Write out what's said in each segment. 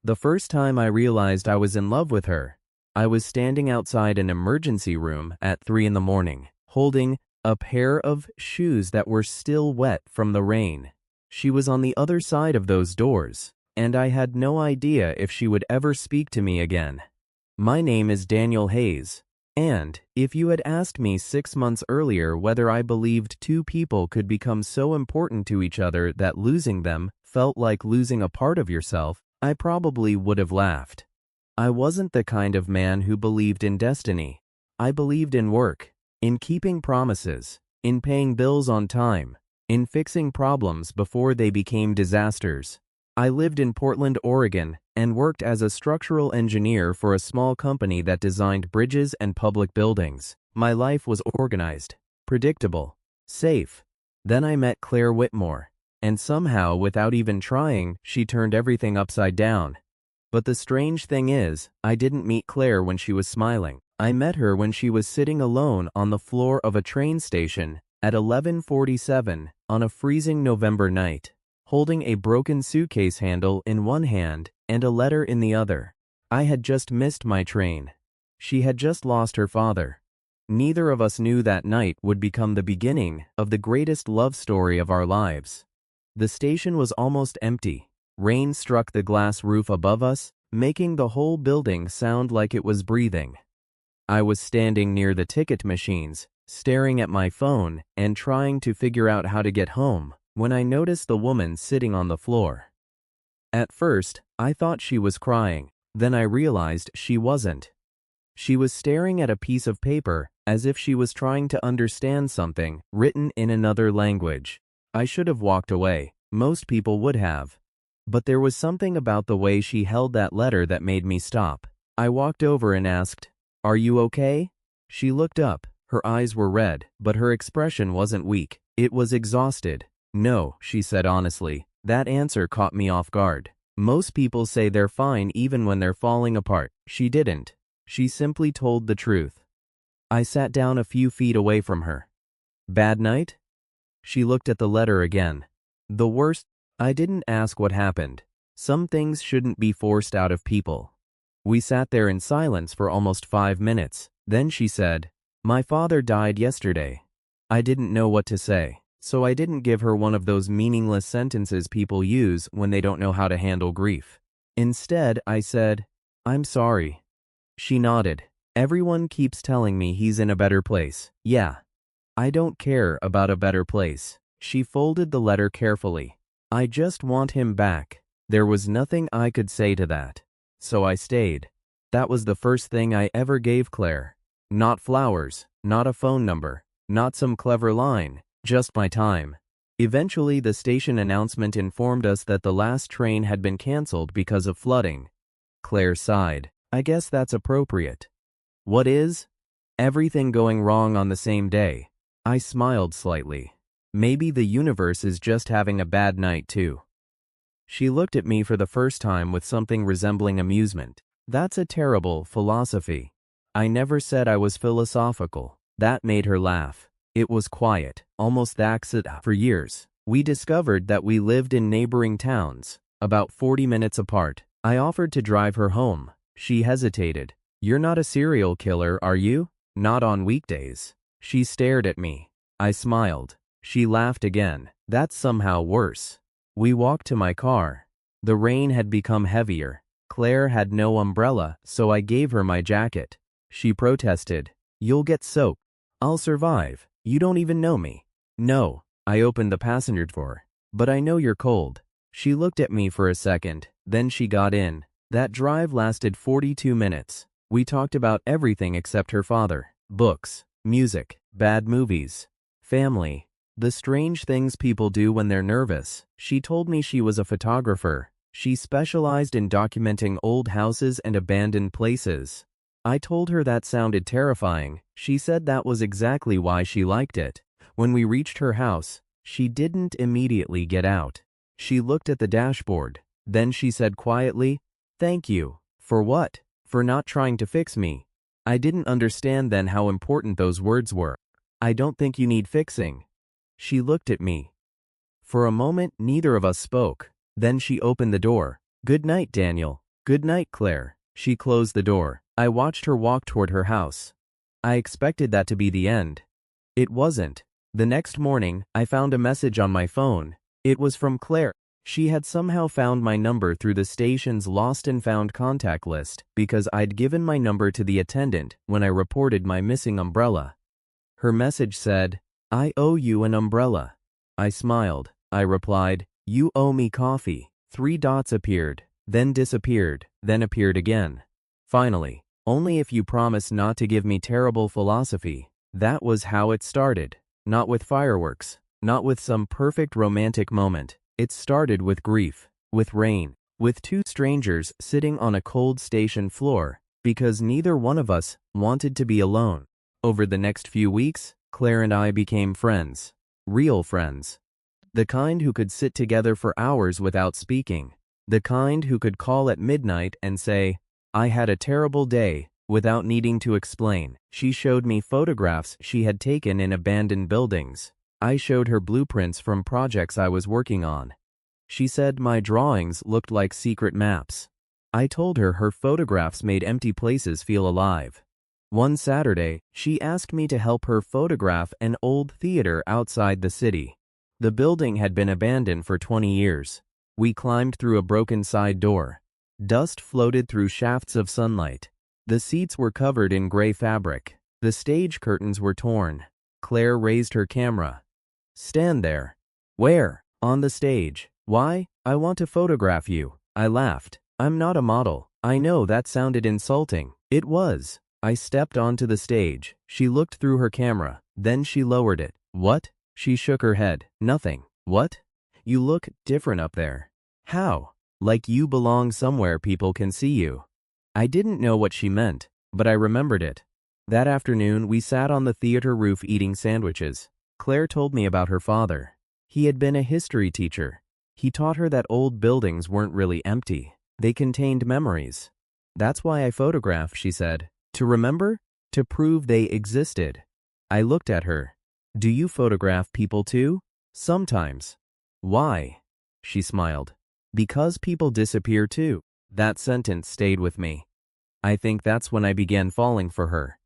The first time I realized I was in love with her, I was standing outside an emergency room at 3 in the morning, holding a pair of shoes that were still wet from the rain. She was on the other side of those doors, and I had no idea if she would ever speak to me again. My name is Daniel Hayes, and if you had asked me 6 months earlier whether I believed two people could become so important to each other that losing them felt like losing a part of yourself, I probably would have laughed. I wasn't the kind of man who believed in destiny. I believed in work, in keeping promises, in paying bills on time, in fixing problems before they became disasters. I lived in Portland, Oregon, and worked as a structural engineer for a small company that designed bridges and public buildings. My life was organized, predictable, safe. Then I met Claire Whitmore, and somehow, without even trying, she turned everything upside down. But the strange thing is, I didn't meet Claire when she was smiling. I met her when she was sitting alone on the floor of a train station at 11:47 on a freezing November night, holding a broken suitcase handle in one hand and a letter in the other. I had just missed my train. She had just lost her father. Neither of us knew that night would become the beginning of the greatest love story of our lives. The station was almost empty. Rain struck the glass roof above us, making the whole building sound like it was breathing. I was standing near the ticket machines, staring at my phone and trying to figure out how to get home, when I noticed the woman sitting on the floor. At first, I thought she was crying. Then I realized she wasn't. She was staring at a piece of paper as if she was trying to understand something written in another language. I should have walked away. Most people would have. But there was something about the way she held that letter that made me stop. I walked over and asked, "Are you okay?" She looked up. Her eyes were red, but her expression wasn't weak. It was exhausted. "No," she said honestly. That answer caught me off guard. Most people say they're fine even when they're falling apart. She didn't. She simply told the truth. I sat down a few feet away from her. "Bad night?" She looked at the letter again. "The worst." I didn't ask what happened. Some things shouldn't be forced out of people. We sat there in silence for almost 5 minutes. Then she said, "My father died yesterday." I didn't know what to say, so I didn't give her one of those meaningless sentences people use when they don't know how to handle grief. Instead, I said, "I'm sorry." She nodded. "Everyone keeps telling me he's in a better place." "Yeah. I don't care about a better place." She folded the letter carefully. "I just want him back." There was nothing I could say to that. So I stayed. That was the first thing I ever gave Claire. Not flowers, not a phone number, not some clever line, just my time. Eventually, the station announcement informed us that the last train had been canceled because of flooding. Claire sighed. "I guess that's appropriate." "What is?" "Everything going wrong on the same day." I smiled slightly. Maybe the universe is just having a bad night too. She looked at me for the first time with something resembling amusement. "That's a terrible philosophy." I never said I was philosophical. That made her laugh. It was quiet, almost accidental. For years, we discovered that we lived in neighboring towns, about 40 minutes apart. I offered to drive her home. She hesitated. "You're not a serial killer, are you?" "Not on weekdays." She stared at me. I smiled. She laughed again. "That's somehow worse." We walked to my car. The rain had become heavier. Claire had no umbrella, so I gave her my jacket. She protested. "You'll get soaked." "I'll survive. You don't even know me." "No." I opened the passenger door. "But I know you're cold." She looked at me for a second, then she got in. That drive lasted 42 minutes. We talked about everything except her father. Books, music, bad movies, family, the strange things people do when they're nervous. She told me she was a photographer. She specialized in documenting old houses and abandoned places. I told her that sounded terrifying. She said that was exactly why she liked it. When we reached her house, she didn't immediately get out. She looked at the dashboard. Then she said quietly, "Thank you." "For what?" "For not trying to fix me." I didn't understand then how important those words were. "I don't think you need fixing." She looked at me. For a moment, neither of us spoke. Then she opened the door. "Good night, Daniel." Good night, Claire. She closed the door. I watched her walk toward her house. I expected that to be the end. It wasn't. The next morning, I found a message on my phone. It was from Claire. She had somehow found my number through the station's lost and found contact list because I'd given my number to the attendant when I reported my missing umbrella. Her message said, "I owe you an umbrella." I smiled. I replied, "You owe me coffee." 3 dots appeared, then disappeared, then appeared again. Finally, "Only if you promise not to give me terrible philosophy." That was how it started. Not with fireworks, not with some perfect romantic moment. It started with grief, with rain, with 2 strangers sitting on a cold station floor because neither one of us wanted to be alone. Over the next few weeks, Claire and I became friends. Real friends. The kind who could sit together for hours without speaking. The kind who could call at midnight and say, "I had a terrible day," without needing to explain. She showed me photographs she had taken in abandoned buildings. I showed her blueprints from projects I was working on. She said my drawings looked like secret maps. I told her her photographs made empty places feel alive. One Saturday, she asked me to help her photograph an old theater outside the city. The building had been abandoned for 20 years. We climbed through a broken side door. Dust floated through shafts of sunlight. The seats were covered in gray fabric. The stage curtains were torn. Claire raised her camera. "Stand there." "Where?" "On the stage." "Why?" "I want to photograph you." I laughed. "I'm not a model." I know that sounded insulting. It was. I stepped onto the stage. She looked through her camera. Then she lowered it. "What?" She shook her head. "Nothing." "What?" "You look different up there." "How?" "Like you belong somewhere people can see you." I didn't know what she meant, but I remembered it. That afternoon, we sat on the theater roof eating sandwiches. Claire told me about her father. He had been a history teacher. He taught her that old buildings weren't really empty. They contained memories. "That's why I photograph," she said. "To remember? To prove they existed." I looked at her. "Do you photograph people too?" "Sometimes." "Why?" She smiled. "Because people disappear too." That sentence stayed with me. I think that's when I began falling for her.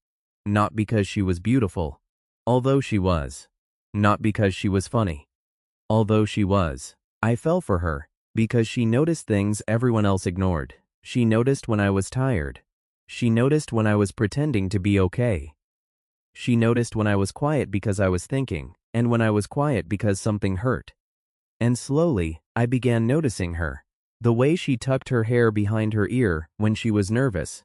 Not because she was beautiful, although she was. Not because she was funny, although she was. I fell for her because she noticed things everyone else ignored. She noticed when I was tired. She noticed when I was pretending to be okay. She noticed when I was quiet because I was thinking, and when I was quiet because something hurt. And slowly, I began noticing her. The way she tucked her hair behind her ear when she was nervous.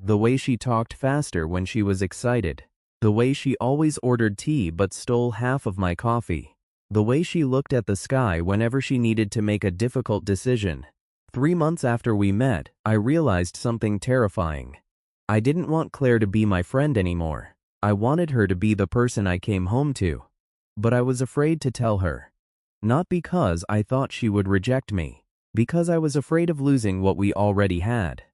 The way she talked faster when she was excited. The way she always ordered tea but stole half of my coffee. The way she looked at the sky whenever she needed to make a difficult decision. 3 months after we met, I realized something terrifying. I didn't want Claire to be my friend anymore. I wanted her to be the person I came home to. But I was afraid to tell her. Not because I thought she would reject me. Because I was afraid of losing what we already had.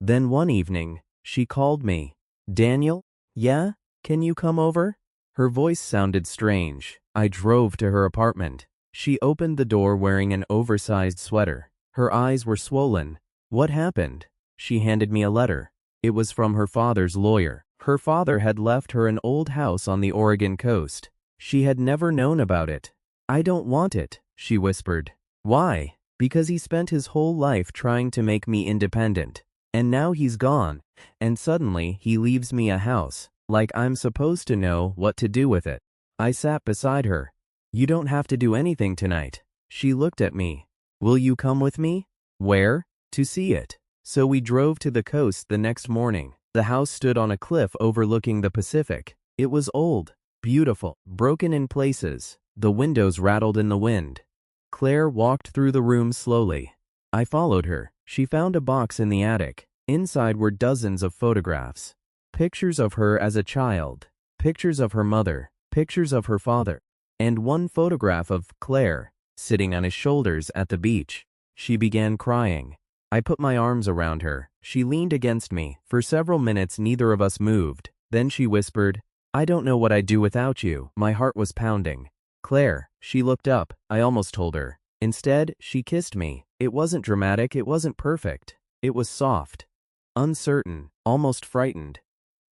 Then one evening, she called me. "Daniel?" "Yeah? Can you come over?" Her voice sounded strange. I drove to her apartment. She opened the door wearing an oversized sweater. Her eyes were swollen. "What happened?" She handed me a letter. It was from her father's lawyer. Her father had left her an old house on the Oregon coast. She had never known about it. "I don't want it," she whispered. "Why?" "Because he spent his whole life trying to make me independent. And now he's gone, and suddenly he leaves me a house, like I'm supposed to know what to do with it." I sat beside her. "You don't have to do anything tonight." She looked at me. "Will you come with me?" "Where?" "To see it." So we drove to the coast the next morning. The house stood on a cliff overlooking the Pacific. It was old, beautiful, broken in places. The windows rattled in the wind. Claire walked through the room slowly. I followed her. She found a box in the attic. Inside were dozens of photographs. Pictures of her as a child, pictures of her mother, pictures of her father, and one photograph of Claire sitting on his shoulders at the beach. She began crying. I put my arms around her. She leaned against me. For several minutes, neither of us moved. Then she whispered, "I don't know what I'd do without you." My heart was pounding. "Claire." She looked up. I almost told her. Instead, she kissed me. It wasn't dramatic, it wasn't perfect. It was soft, uncertain, almost frightened.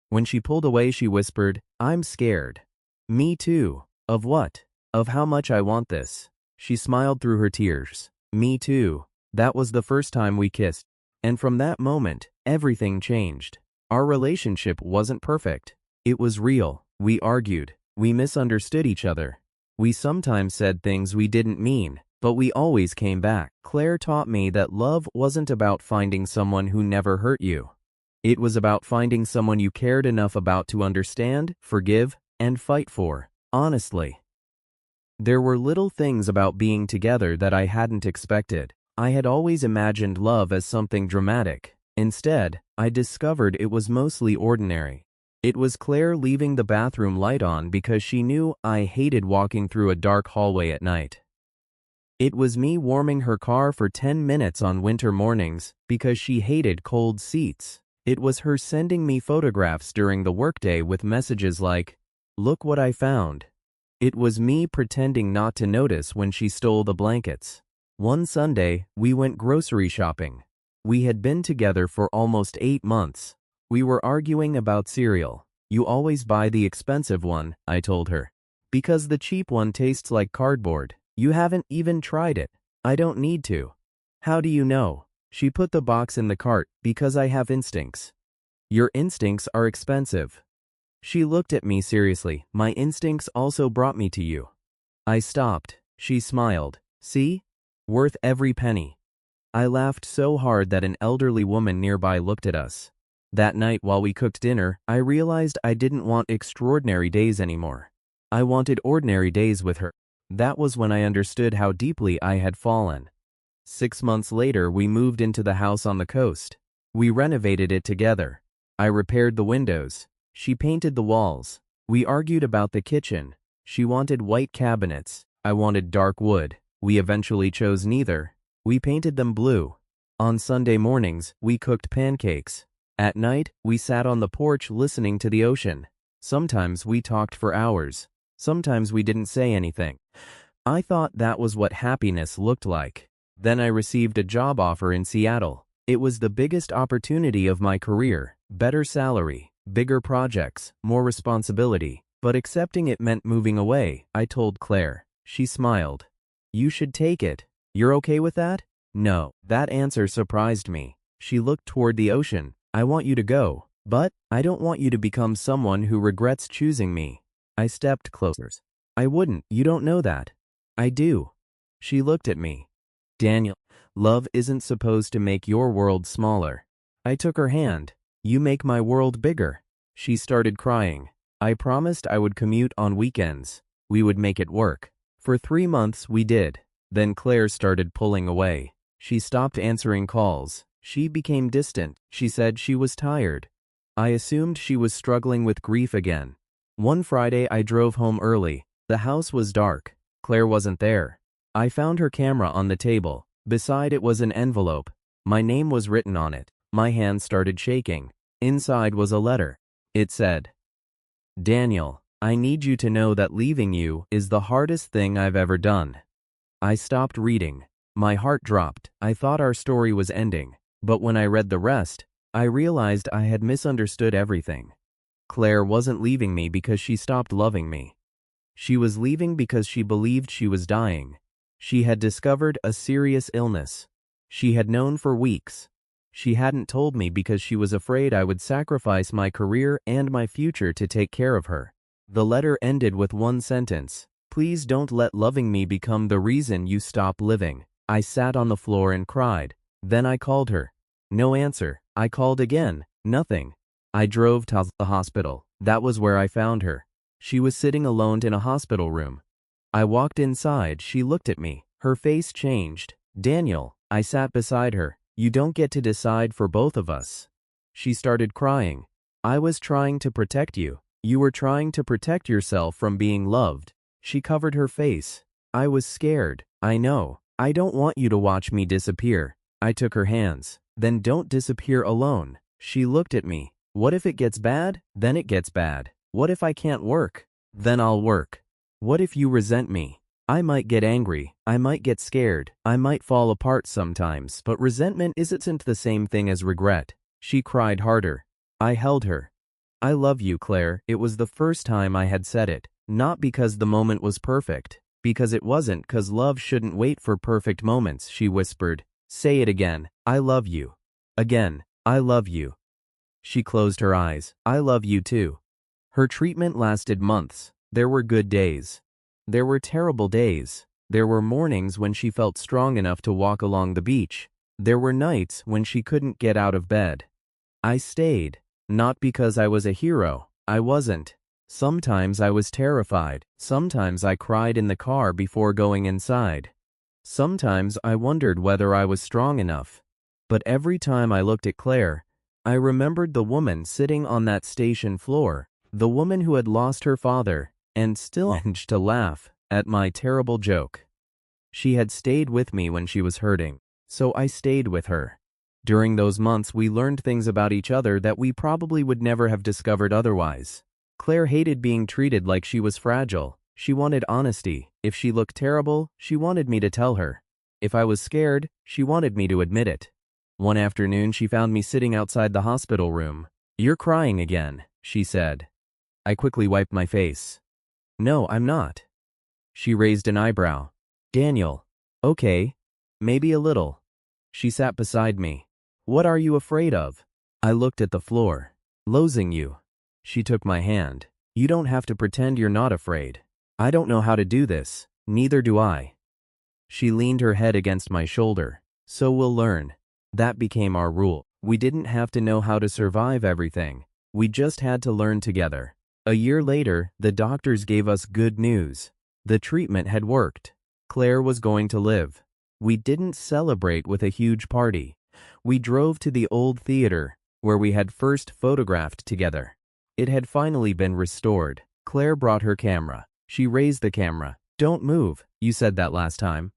When she pulled away, she whispered, "I'm scared." "Me too." "Of what?" "Of how much I want this." She smiled through her tears. "Me too." That was the first time we kissed. And from that moment, everything changed. Our relationship wasn't perfect. It was real. We argued. We misunderstood each other. We sometimes said things we didn't mean, but we always came back. Claire taught me that love wasn't about finding someone who never hurt you. It was about finding someone you cared enough about to understand, forgive, and fight for, honestly. There were little things about being together that I hadn't expected. I had always imagined love as something dramatic. Instead, I discovered it was mostly ordinary. It was Claire leaving the bathroom light on because she knew I hated walking through a dark hallway at night. It was me warming her car for 10 minutes on winter mornings because she hated cold seats. It was her sending me photographs during the workday with messages like, "Look what I found." It was me pretending not to notice when she stole the blankets. One Sunday, we went grocery shopping. We had been together for almost 8 months. We were arguing about cereal. "You always buy the expensive one," I told her. "Because the cheap one tastes like cardboard. You haven't even tried it." "I don't need to." "How do you know?" She put the box in the cart. "Because I have instincts." "Your instincts are expensive." She looked at me seriously. "My instincts also brought me to you." I stopped. She smiled. "See? Worth every penny." I laughed so hard that an elderly woman nearby looked at us. That night while we cooked dinner, I realized I didn't want extraordinary days anymore. I wanted ordinary days with her. That was when I understood how deeply I had fallen. 6 months later, we moved into the house on the coast. We renovated it together. I repaired the windows. She painted the walls. We argued about the kitchen. She wanted white cabinets. I wanted dark wood. We eventually chose neither. We painted them blue. On Sunday mornings, we cooked pancakes. At night, we sat on the porch listening to the ocean. Sometimes we talked for hours. Sometimes we didn't say anything. I thought that was what happiness looked like. Then I received a job offer in Seattle. It was the biggest opportunity of my career. Better salary, bigger projects, more responsibility. But accepting it meant moving away, I told Claire. She smiled. "You should take it. You're okay with that?" "No." That answer surprised me. She looked toward the ocean. "I want you to go. But I don't want you to become someone who regrets choosing me." I stepped closer. "I wouldn't. You don't know that." "I do." She looked at me. "Daniel, love isn't supposed to make your world smaller." I took her hand. "You make my world bigger." She started crying. I promised I would commute on weekends. We would make it work. For 3 months we did. Then Claire started pulling away. She stopped answering calls. She became distant. She said she was tired. I assumed she was struggling with grief again. One Friday I drove home early. The house was dark. Claire wasn't there. I found her camera on the table. Beside it was an envelope. My name was written on it. My hand started shaking. Inside was a letter. It said, "Daniel, I need you to know that leaving you is the hardest thing I've ever done." I stopped reading. My heart dropped. I thought our story was ending. But when I read the rest, I realized I had misunderstood everything. Claire wasn't leaving me because she stopped loving me. She was leaving because she believed she was dying. She had discovered a serious illness. She had known for weeks. She hadn't told me because she was afraid I would sacrifice my career and my future to take care of her. The letter ended with one sentence: "Please don't let loving me become the reason you stop living." I sat on the floor and cried. Then I called her. No answer. I called again. Nothing. I drove to the hospital. That was where I found her. She was sitting alone in a hospital room. I walked inside. She looked at me. Her face changed. "Daniel," I sat beside her. "You don't get to decide for both of us." She started crying. "I was trying to protect you. You were trying to protect yourself from being loved." She covered her face. "I was scared. I know. I don't want you to watch me disappear." I took her hands. "Then don't disappear alone." She looked at me. "What if it gets bad? Then it gets bad. What if I can't work? Then I'll work. What if you resent me?" I might get angry, I might get scared, I might fall apart sometimes, but resentment isn't the same thing as regret. She cried harder. I held her. I love you, Claire. It was the first time I had said it, not because the moment was perfect, because it wasn't, 'cause love shouldn't wait for perfect moments, she whispered. Say it again. I love you. Again. I love you. She closed her eyes. I love you too. Her treatment lasted months. There were good days. There were terrible days. There were mornings when she felt strong enough to walk along the beach. There were nights when she couldn't get out of bed. I stayed. Not because I was a hero. I wasn't. Sometimes I was terrified. Sometimes I cried in the car before going inside. Sometimes I wondered whether I was strong enough. But every time I looked at Claire, I remembered the woman sitting on that station floor, the woman who had lost her father, and still managed to laugh at my terrible joke. She had stayed with me when she was hurting, so I stayed with her. During those months we learned things about each other that we probably would never have discovered otherwise. Claire hated being treated like she was fragile. She wanted honesty. If she looked terrible, she wanted me to tell her. If I was scared, she wanted me to admit it. One afternoon she found me sitting outside the hospital room. You're crying again, she said. I quickly wiped my face. No, I'm not. She raised an eyebrow. Daniel. Okay. Maybe a little. She sat beside me. What are you afraid of? I looked at the floor. Losing you. She took my hand. You don't have to pretend you're not afraid. I don't know how to do this. Neither do I. She leaned her head against my shoulder. So we'll learn. That became our rule. We didn't have to know how to survive everything. We just had to learn together. A year later, the doctors gave us good news. The treatment had worked. Claire was going to live. We didn't celebrate with a huge party. We drove to the old theater, where we had first photographed together. It had finally been restored. Claire brought her camera. She raised the camera. Don't move, you said that last time.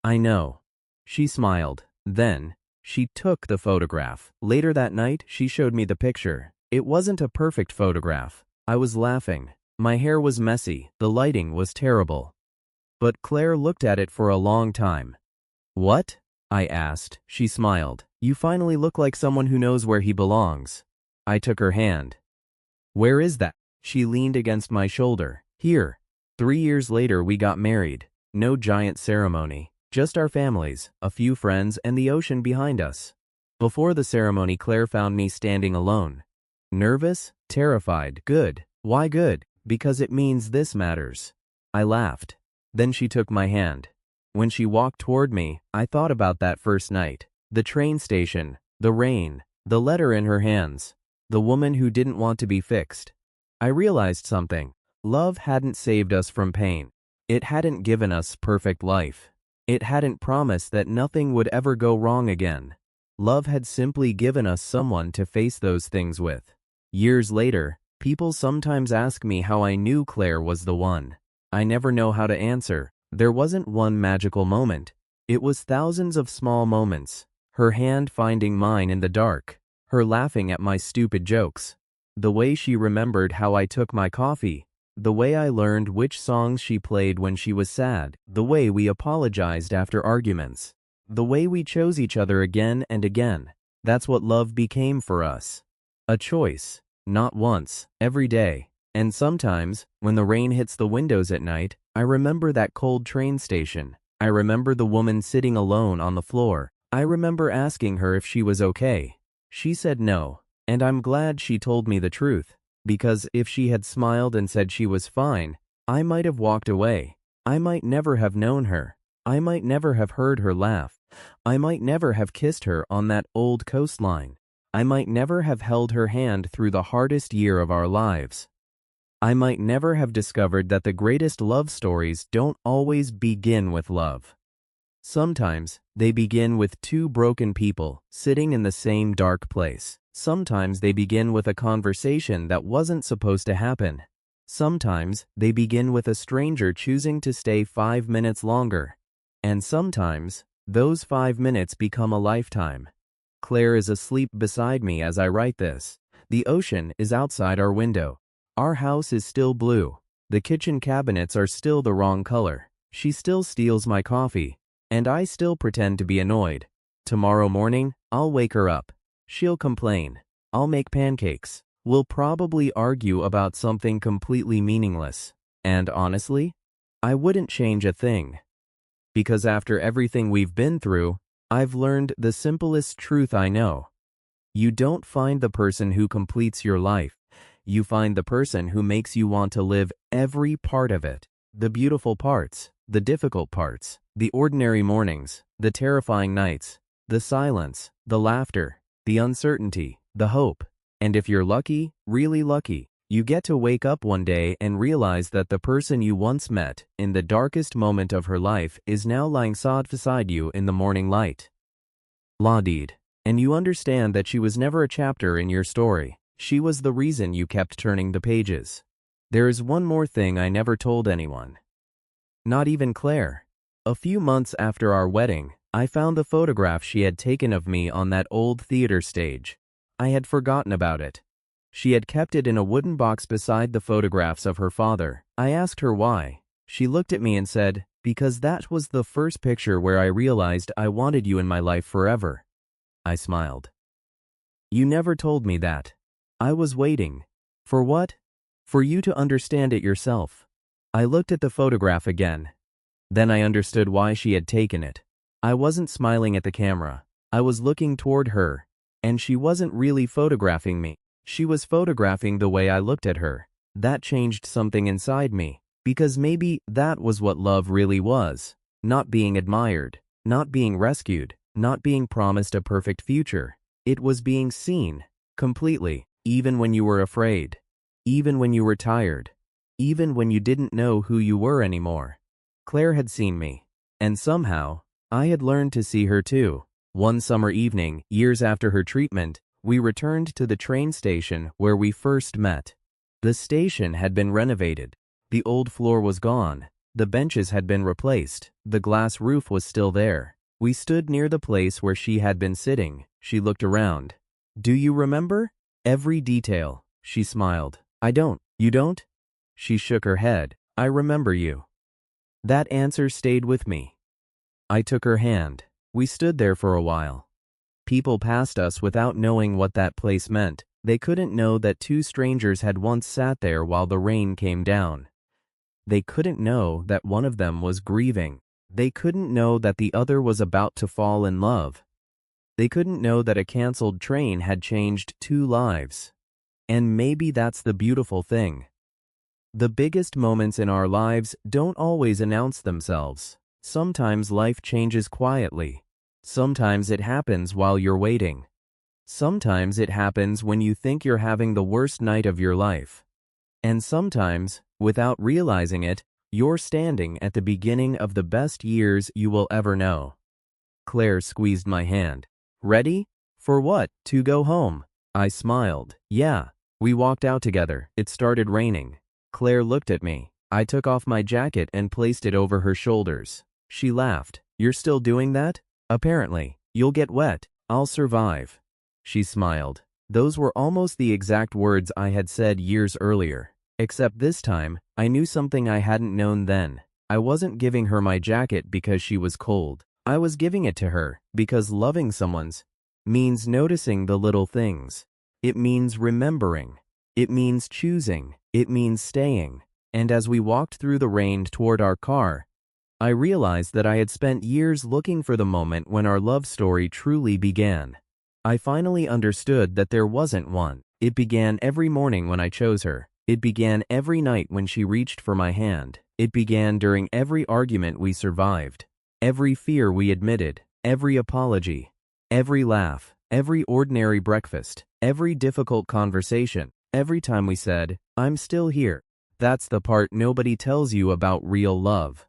I know. She smiled. Then, she took the photograph. Later that night, she showed me the picture. It wasn't a perfect photograph. I was laughing. My hair was messy. The lighting was terrible. But Claire looked at it for a long time. What? I asked. She smiled. You finally look like someone who knows where he belongs. I took her hand. Where is that? She leaned against my shoulder. Here. 3 years later we got married. No giant ceremony. Just our families, a few friends, and the ocean behind us. Before the ceremony, Claire found me standing alone. Nervous? Terrified. Good. Why good? Because it means this matters. I laughed. Then she took my hand. When she walked toward me, I thought about that first night. The train station, the rain, the letter in her hands, the woman who didn't want to be fixed. I realized something. Love hadn't saved us from pain. It hadn't given us perfect life. It hadn't promised that nothing would ever go wrong again. Love had simply given us someone to face those things with. Years later, people sometimes ask me how I knew Claire was the one. I never know how to answer. There wasn't one magical moment. It was thousands of small moments. Her hand finding mine in the dark. Her laughing at my stupid jokes. The way she remembered how I took my coffee. The way I learned which songs she played when she was sad. The way we apologized after arguments. The way we chose each other again and again. That's what love became for us. A choice. Not once. Every day. And sometimes, when the rain hits the windows at night, I remember that cold train station. I remember the woman sitting alone on the floor. I remember asking her if she was okay. She said no, and I'm glad she told me the truth, because if she had smiled and said she was fine, I might have walked away. I might never have known her. I might never have heard her laugh. I might never have kissed her on that old coastline. I might never have held her hand through the hardest year of our lives. I might never have discovered that the greatest love stories don't always begin with love. Sometimes, they begin with two broken people sitting in the same dark place. Sometimes they begin with a conversation that wasn't supposed to happen. Sometimes, they begin with a stranger choosing to stay 5 minutes longer. And sometimes, those 5 minutes become a lifetime. Claire is asleep beside me as I write this. The ocean is outside our window. Our house is still blue. The kitchen cabinets are still the wrong color. She still steals my coffee, and I still pretend to be annoyed. Tomorrow morning, I'll wake her up. She'll complain. I'll make pancakes. We'll probably argue about something completely meaningless. And honestly, I wouldn't change a thing. Because after everything we've been through, I've learned the simplest truth I know. You don't find the person who completes your life. You find the person who makes you want to live every part of it. The beautiful parts, the difficult parts, the ordinary mornings, the terrifying nights, the silence, the laughter, the uncertainty, the hope. And if you're lucky, really lucky, you get to wake up one day and realize that the person you once met in the darkest moment of her life is now lying side beside you in the morning light. Laudid. And you understand that she was never a chapter in your story. She was the reason you kept turning the pages. There is one more thing I never told anyone. Not even Claire. A few months after our wedding, I found the photograph she had taken of me on that old theater stage. I had forgotten about it. She had kept it in a wooden box beside the photographs of her father. I asked her why. She looked at me and said, "Because that was the first picture where I realized I wanted you in my life forever." I smiled. You never told me that. I was waiting. For what? For you to understand it yourself. I looked at the photograph again. Then I understood why she had taken it. I wasn't smiling at the camera. I was looking toward her. And she wasn't really photographing me. She was photographing the way I looked at her. That changed something inside me. Because maybe that was what love really was. Not being admired. Not being rescued. Not being promised a perfect future. It was being seen. Completely. Even when you were afraid. Even when you were tired. Even when you didn't know who you were anymore. Claire had seen me. And somehow, I had learned to see her too. One summer evening, years after her treatment, we returned to the train station where we first met. The station had been renovated. The old floor was gone. The benches had been replaced. The glass roof was still there. We stood near the place where she had been sitting. She looked around. "Do you remember?" "Every detail." She smiled. "I don't." "You don't?" She shook her head. "I remember you." That answer stayed with me. I took her hand. We stood there for a while. People passed us without knowing what that place meant. They couldn't know that two strangers had once sat there while the rain came down. They couldn't know that one of them was grieving. They couldn't know that the other was about to fall in love. They couldn't know that a canceled train had changed two lives. And maybe that's the beautiful thing. The biggest moments in our lives don't always announce themselves. Sometimes life changes quietly. Sometimes it happens while you're waiting. Sometimes it happens when you think you're having the worst night of your life. And sometimes, without realizing it, you're standing at the beginning of the best years you will ever know. Claire squeezed my hand. "Ready?" "For what?" "To go home." I smiled. "Yeah." We walked out together. It started raining. Claire looked at me. I took off my jacket and placed it over her shoulders. She laughed. "You're still doing that?" "Apparently. You'll get wet." "I'll survive." She smiled. Those were almost the exact words I had said years earlier. Except this time, I knew something I hadn't known then. I wasn't giving her my jacket because she was cold. I was giving it to her because loving someone's means noticing the little things. It means remembering. It means choosing. It means staying. And as we walked through the rain toward our car, I realized that I had spent years looking for the moment when our love story truly began. I finally understood that there wasn't one. It began every morning when I chose her. It began every night when she reached for my hand. It began during every argument we survived, every fear we admitted, every apology, every laugh, every ordinary breakfast, every difficult conversation, every time we said, "I'm still here." That's the part nobody tells you about real love.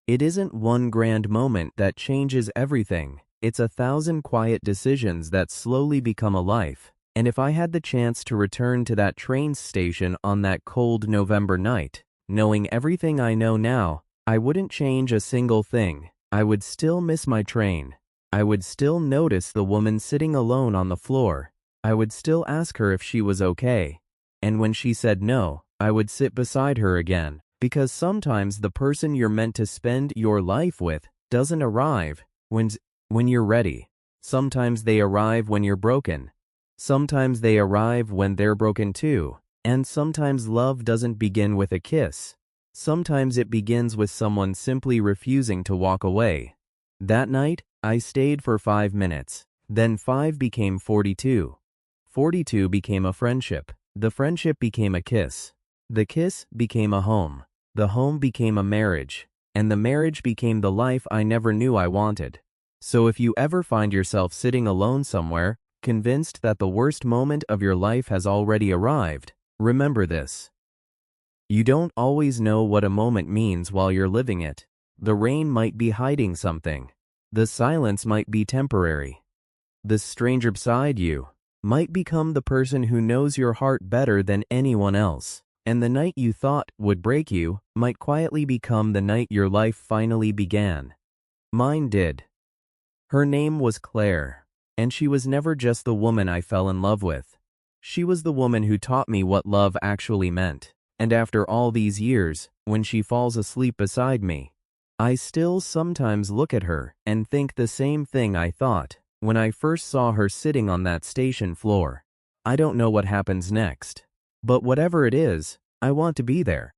It isn't one grand moment that changes everything. It's 1,000 quiet decisions that slowly become a life. And if I had the chance to return to that train station on that cold November night, knowing everything I know now, I wouldn't change a single thing. I would still miss my train. I would still notice the woman sitting alone on the floor. I would still ask her if she was okay. And when she said no, I would sit beside her again, because sometimes the person you're meant to spend your life with doesn't arrive when you're ready. Sometimes they arrive when you're broken. Sometimes they arrive when they're broken too. And sometimes love doesn't begin with a kiss. Sometimes it begins with someone simply refusing to walk away. That night, I stayed for 5 minutes. Then 5 became 42. 42 became a friendship. The friendship became a kiss. The kiss became a home. The home became a marriage. And the marriage became the life I never knew I wanted. So if you ever find yourself sitting alone somewhere, convinced that the worst moment of your life has already arrived, remember this. You don't always know what a moment means while you're living it. The rain might be hiding something. The silence might be temporary. The stranger beside you might become the person who knows your heart better than anyone else. And the night you thought would break you might quietly become the night your life finally began. Mine did. Her name was Claire, and she was never just the woman I fell in love with. She was the woman who taught me what love actually meant. And after all these years, when she falls asleep beside me, I still sometimes look at her and think the same thing I thought when I first saw her sitting on that station floor. I don't know what happens next, but whatever it is, I want to be there.